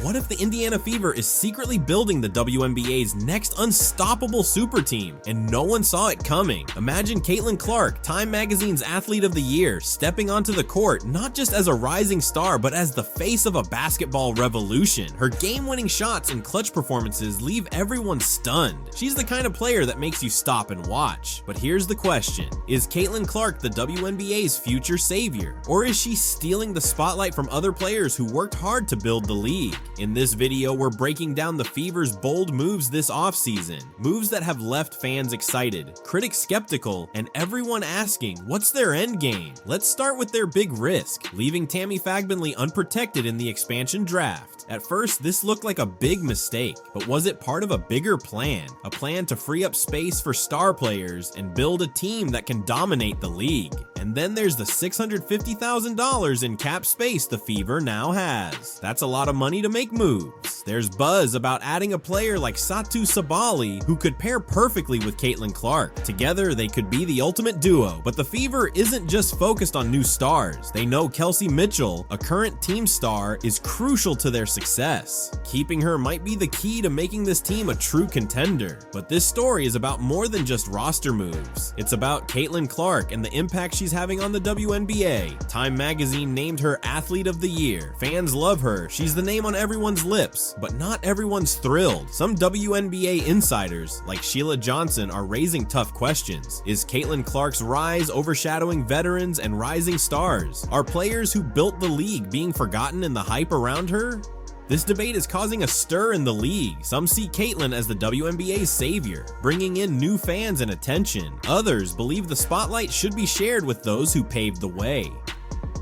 what if the Indiana Fever is secretly building the WNBA's next unstoppable super team and no one saw it coming? Imagine Caitlin Clark, Time Magazine's Athlete of the Year, stepping onto the court not just as a rising star but as the face of a basketball revolution. Her game-winning shots and clutch performances leave everyone stunned. She's the kind of player that makes you stop and watch. But here's the question: is Caitlin Clark the WNBA's future savior? Or is she stealing the spotlight from other players who worked hard to build the league? In this video, we're breaking down the Fever's bold moves this offseason. Moves that have left fans excited, critics skeptical, and everyone asking, what's their end game? Let's start with their big risk, leaving Tammy Fagbenle unprotected in the expansion draft. At first, this looked like a big mistake, but was it part of a bigger plan? A plan to free up space for star players and build a team that can dominate the league. And then there's the $650,000 in cap space the Fever now has. That's a lot of money to make moves. There's buzz about adding a player like Satou Sabally who could pair perfectly with Caitlin Clark. Together, they could be the ultimate duo, but the Fever isn't just focused on new stars. They know Kelsey Mitchell, a current team star, is crucial to their success. Keeping her might be the key to making this team a true contender. But this story is about more than just roster moves. It's about Caitlin Clark and the impact she's having on the WNBA. Time Magazine named her Athlete of the Year. Fans love her. She's the name on everyone's lips, but not everyone's thrilled. Some WNBA insiders, like Sheila Johnson, are raising tough questions. Is Caitlin Clark's rise overshadowing veterans and rising stars? Are players who built the league being forgotten in the hype around her? This debate is causing a stir in the league. Some see Caitlin as the WNBA's savior, bringing in new fans and attention. Others believe the spotlight should be shared with those who paved the way.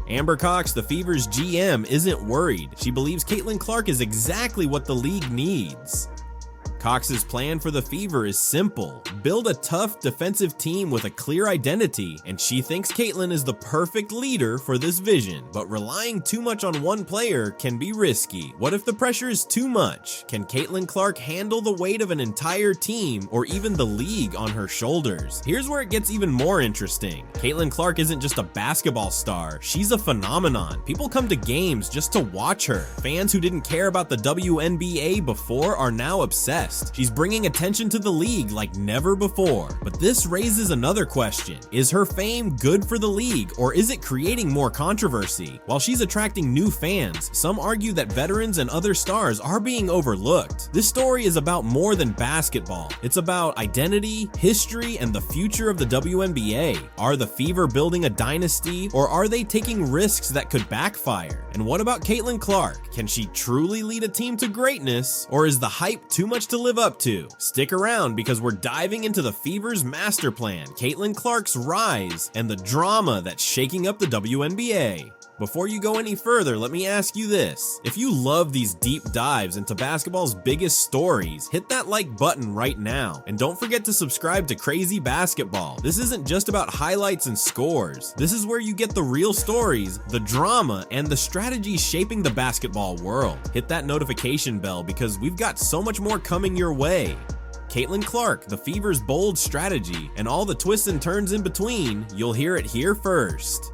Amber Cox, the Fever's GM, isn't worried. She believes Caitlin Clark is exactly what the league needs. Cox's plan for the Fever is simple: build a tough defensive team with a clear identity, and she thinks Caitlin is the perfect leader for this vision. But relying too much on one player can be risky. What if the pressure is too much? Can Caitlin Clark handle the weight of an entire team or even the league on her shoulders? Here's where it gets even more interesting. Caitlin Clark isn't just a basketball star, she's a phenomenon. People come to games just to watch her. Fans who didn't care about the WNBA before are now obsessed. She's bringing attention to the league like never before. But this raises another question. Is her fame good for the league, or is it creating more controversy? While she's attracting new fans, some argue that veterans and other stars are being overlooked. This story is about more than basketball. It's about identity, history, and the future of the WNBA. Are the Fever building a dynasty, or are they taking risks that could backfire? And what about Caitlin Clark? Can she truly lead a team to greatness, or is the hype too much to live up to? Stick around, because we're diving into the Fever's master plan, Caitlin Clark's rise, and the drama that's shaking up the WNBA. Before you go any further, let me ask you this. If you love these deep dives into basketball's biggest stories, hit that like button right now. And don't forget to subscribe to Crazy Basketball. This isn't just about highlights and scores. This is where you get the real stories, the drama, and the strategies shaping the basketball world. Hit that notification bell, because we've got so much more coming your way. Caitlin Clark, the Fever's bold strategy, and all the twists and turns in between, you'll hear it here first.